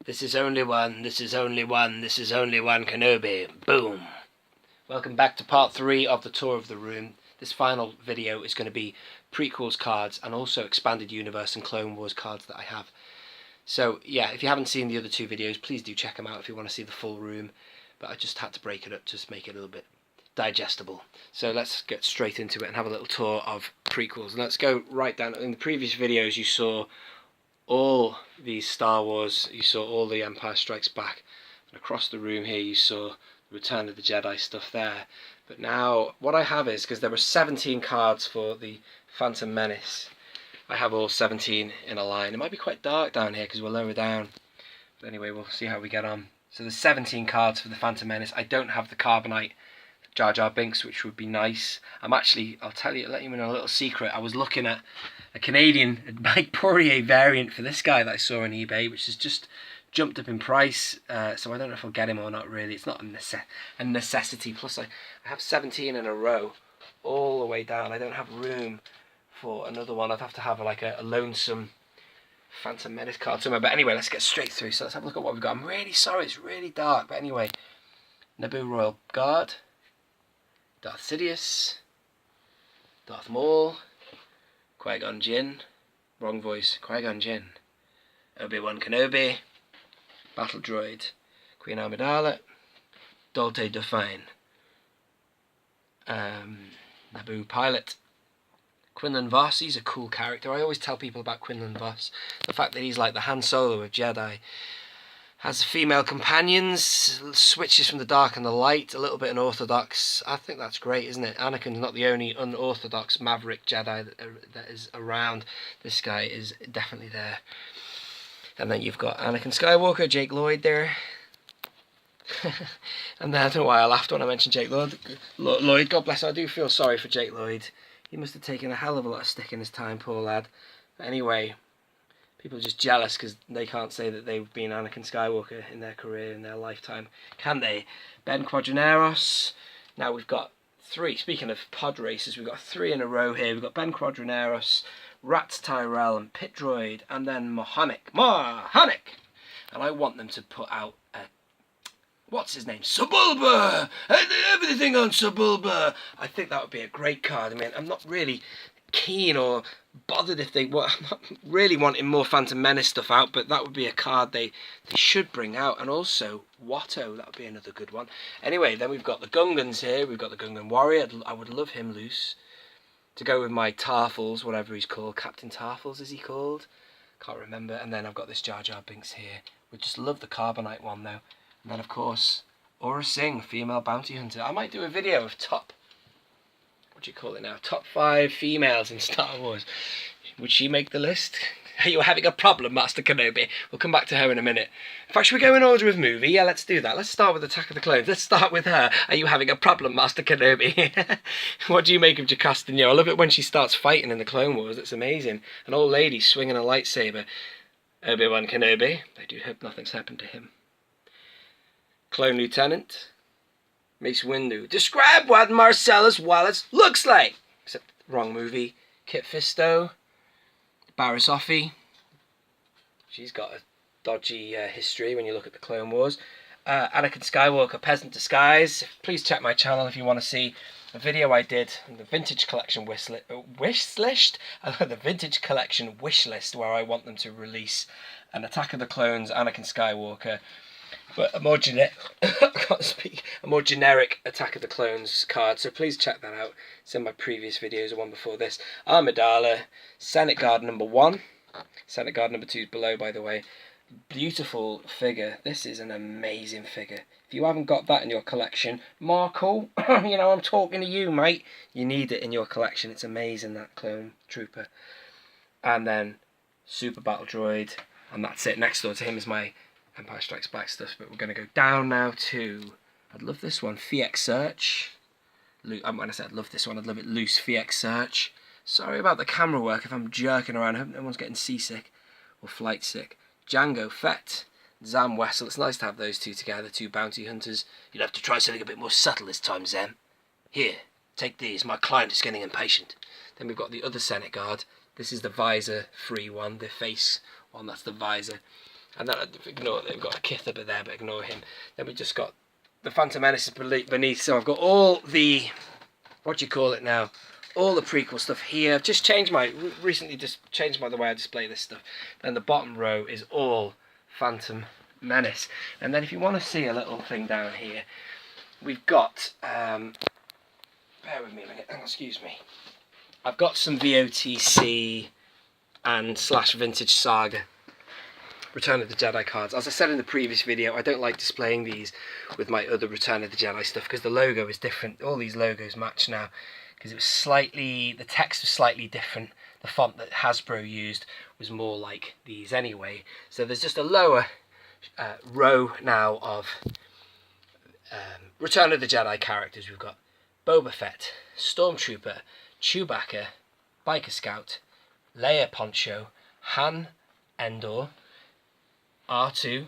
This is only one, this is only one, this is only one Kenobi. Boom. Welcome back to part 3 of the tour of the room. This final video is going to be prequels cards and also expanded universe and Clone Wars cards that I have. So yeah, if you haven't seen the other 2 videos, please do check them out if you want to see the full room. But I just had to break it up to make it a little bit digestible. So let's get straight into it and have a little tour of prequels. And let's go right down. In the previous videos you saw all these Star Wars, you saw all the Empire Strikes Back, and across the room here you saw the Return of the Jedi stuff there. But now what I have is, because there were 17 cards for the Phantom Menace, I have all 17 in a line. It might be quite dark down here because we're lower down, but anyway, we'll see how we get on. So there's 17 cards for the Phantom Menace. I don't have the Carbonite Jar Jar Binks, which would be nice. I'm actually, I'll let you in a little secret. I was looking at a Canadian Mike Poirier variant for this guy that I saw on eBay, which has just jumped up in price. So I don't know if I'll get him or not really. It's not a necessity. Plus I have 17 in a row all the way down. I don't have room for another one. I'd have to have like a lonesome Phantom Menace card somewhere. But anyway, let's get straight through. So let's have a look at what we've got. I'm really sorry, it's really dark. But anyway, Naboo Royal Guard, Darth Sidious, Darth Maul, Qui-Gon Jinn, wrong voice, Qui-Gon Jinn, Obi-Wan Kenobi, Battle Droid, Queen Amidala, Dulce Dauphine, Naboo Pilot, Quinlan Vos. He's a cool character. I always tell people about Quinlan Vos. The fact that he's like the Han Solo of Jedi. Has female companions, switches from the dark and the light, a little bit unorthodox. I think that's great, isn't it? Anakin's not the only unorthodox maverick Jedi that is around. This guy is definitely there. And then you've got Anakin Skywalker, Jake Lloyd there. And then I don't know why I laughed when I mentioned Jake Lloyd. God bless him. I do feel sorry for Jake Lloyd. He must have taken a hell of a lot of stick in his time, poor lad. But anyway, people are just jealous because they can't say that they've been Anakin Skywalker in their career, in their lifetime, can they? Ben Quadraneros. Now we've got 3. Speaking of pod races, we've got 3 in a row here. We've got Ben Quadraneros, Rats Tyrell, and Pit Droid, and then Mohanic. And I want them to put out what's his name? Sebulba! Everything on Sebulba! I think that would be a great card. I mean, I'm not really keen or bothered if they were. I'm not really wanting more Phantom Menace stuff out, but that would be a card they should bring out. And also Watto, that would be another good one. Anyway, then we've got the Gungans here. We've got the Gungan Warrior. I would love him loose to go with my Tarfles, whatever he's called. Captain Tarfles, is he called? Can't remember. And then I've got this Jar Jar Binks here. We just love the Carbonite one though. And then of course Aura Singh, female bounty hunter. I might do a video of top top 5 females in Star Wars. Would she make the list? Are you having a problem, Master Kenobi? We'll come back to her in a minute. In fact, should we go in order of movie? Yeah, let's do that. Let's start with Attack of the Clones. Let's start with her. Are you having a problem, Master Kenobi? What do you make of Jocasta? I love it when she starts fighting in the Clone Wars. It's amazing. An old lady swinging a lightsaber. Obi-Wan Kenobi. I do hope nothing's happened to him. Clone Lieutenant. Mace Windu. Describe what Marcellus Wallace looks like. Except wrong movie. Kit Fisto. Barriss Offee. She's got a dodgy history when you look at the Clone Wars. Anakin Skywalker, Peasant Disguise. Please check my channel if you want to see a video I did on the Vintage Collection wish list. The Vintage Collection wish list, where I want them to release an Attack of the Clones Anakin Skywalker. But a more generic Attack of the Clones card, so please check that out. It's in my previous videos, the one before this. Amidala, Senate Guard number 1. Senate Guard number 2 is below, by the way. Beautiful figure. This is an amazing figure. If you haven't got that in your collection, Marco, I'm talking to you, mate. You need it in your collection. It's amazing, that clone trooper. And then Super Battle Droid, and that's it. Next door to him is my Empire Strikes Back stuff, but we're going to go down now to, I'd love this one, FX Search. When I said I'd love this one, I'd love it loose, FX Search. Sorry about the camera work if I'm jerking around. I hope no one's getting seasick or flight sick. Jango Fett, Zam Wessel. It's nice to have those 2 together, 2 bounty hunters. You'd have to try something a bit more subtle this time, Zam. Here, take these. My client is getting impatient. Then we've got the other Senate Guard. This is the visor-free one, the face one, that's the visor. And then ignore, they've got a Kith up there, but ignore him. Then we just got the Phantom Menace beneath. So I've got all the, what do you call it now? All the prequel stuff here. I've just changed recently just changed the way I display this stuff. Then the bottom row is all Phantom Menace. And then if you want to see a little thing down here, we've got, bear with me a minute, excuse me. I've got some VOTC and / Vintage Saga Return of the Jedi cards. As I said in the previous video, I don't like displaying these with my other Return of the Jedi stuff because the logo is different. All these logos match now because it was slightly, the text was slightly different. The font that Hasbro used was more like these anyway. So there's just a lower row now of Return of the Jedi characters. We've got Boba Fett, Stormtrooper, Chewbacca, Biker Scout, Leia Poncho, Han, Endor, R2,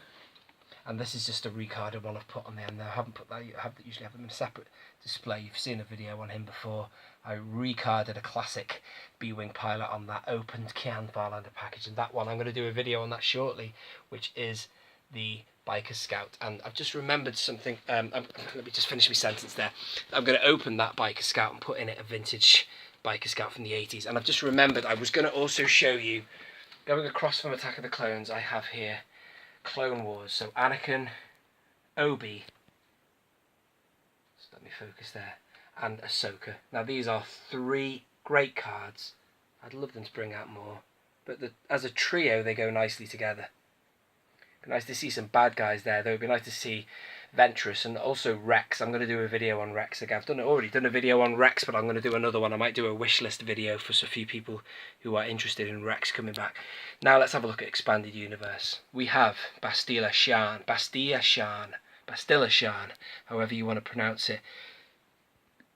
and this is just a recarded one I've put on the end there. I haven't put that, I usually have them in a separate display. You've seen a video on him before. I recarded a classic B-Wing pilot on that opened Kian Varlander package, and that one, I'm going to do a video on that shortly, which is the Biker Scout. And I've just remembered something, let me just finish my sentence there. I'm going to open that Biker Scout and put in it a vintage Biker Scout from the 80s, and I've just remembered I was going to also show you, going across from Attack of the Clones, I have here Clone Wars, so Anakin, Obi, just let me focus there, and Ahsoka. Now these are 3 great cards. I'd love them to bring out more, but as a trio they go nicely together. Be nice to see some bad guys there, though. It'd be nice to see Ventress and also Rex. I'm going to do a video on Rex again. I've already done a video on Rex, but I'm going to do another one. I might do a wish list video for a few people who are interested in Rex coming back. Now let's have a look at Expanded Universe. We have Bastila Shan, however you want to pronounce it.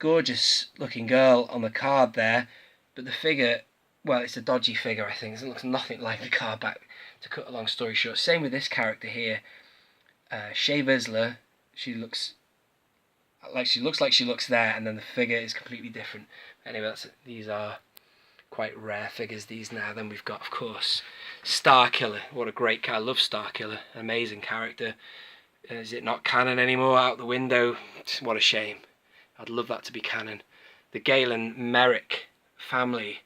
Gorgeous looking girl on the card there, but the figure, well, it's a dodgy figure, I think. It looks nothing like the card back, to cut a long story short. Same with this character here. Shea Vizsla, she looks like she looks there, and then the figure is completely different. Anyway, these are quite rare figures, these now. Then we've got, of course, Starkiller. What a great card. I love Starkiller. Amazing character. Is it not canon anymore? Out the window? What a shame. I'd love that to be canon. The Galen Merrick family.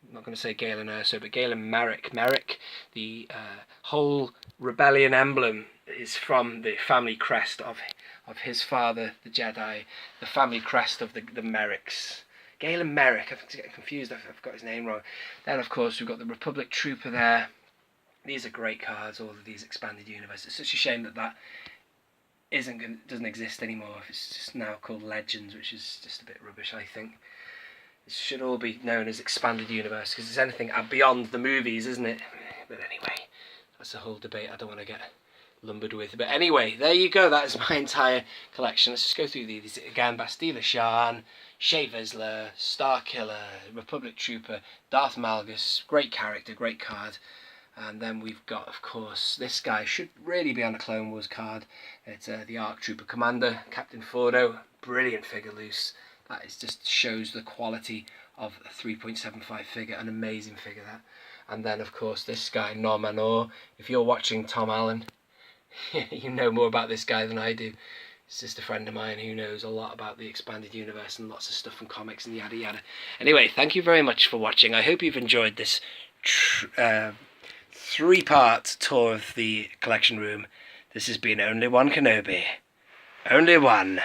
I'm not going to say Galen Erso, but Galen Merrick. The whole rebellion emblem is from the family crest of his father, the Jedi, the family crest of the Merricks. Galen Merrick, I get confused, I've got his name wrong. Then, of course, we've got the Republic Trooper there. These are great cards, all of these Expanded Universe. It's such a shame that doesn't exist anymore. It's just now called Legends, which is just a bit rubbish, I think. It should all be known as Expanded Universe, because it's anything beyond the movies, isn't it? But anyway, that's a whole debate I don't want to get lumbered with. But anyway, there you go. That is my entire collection. Let's just go through these again. Bastila Shan, Shea Vizsla, Starkiller, Republic Trooper, Darth Malgus. Great character, great card. And then we've got, of course, this guy should really be on a Clone Wars card. It's the ARC Trooper Commander, Captain Fordo. Brilliant figure loose. That just shows the quality of a 3.75 figure, an amazing figure that. And then, of course, this guy, Normanor. If you're watching Tom Allen, you know more about this guy than I do. He's just a friend of mine who knows a lot about the Expanded Universe and lots of stuff from comics and yada yada. Anyway, thank you very much for watching. I hope you've enjoyed this 3-part tour of the collection room. This has been Only One Kenobi. Only one.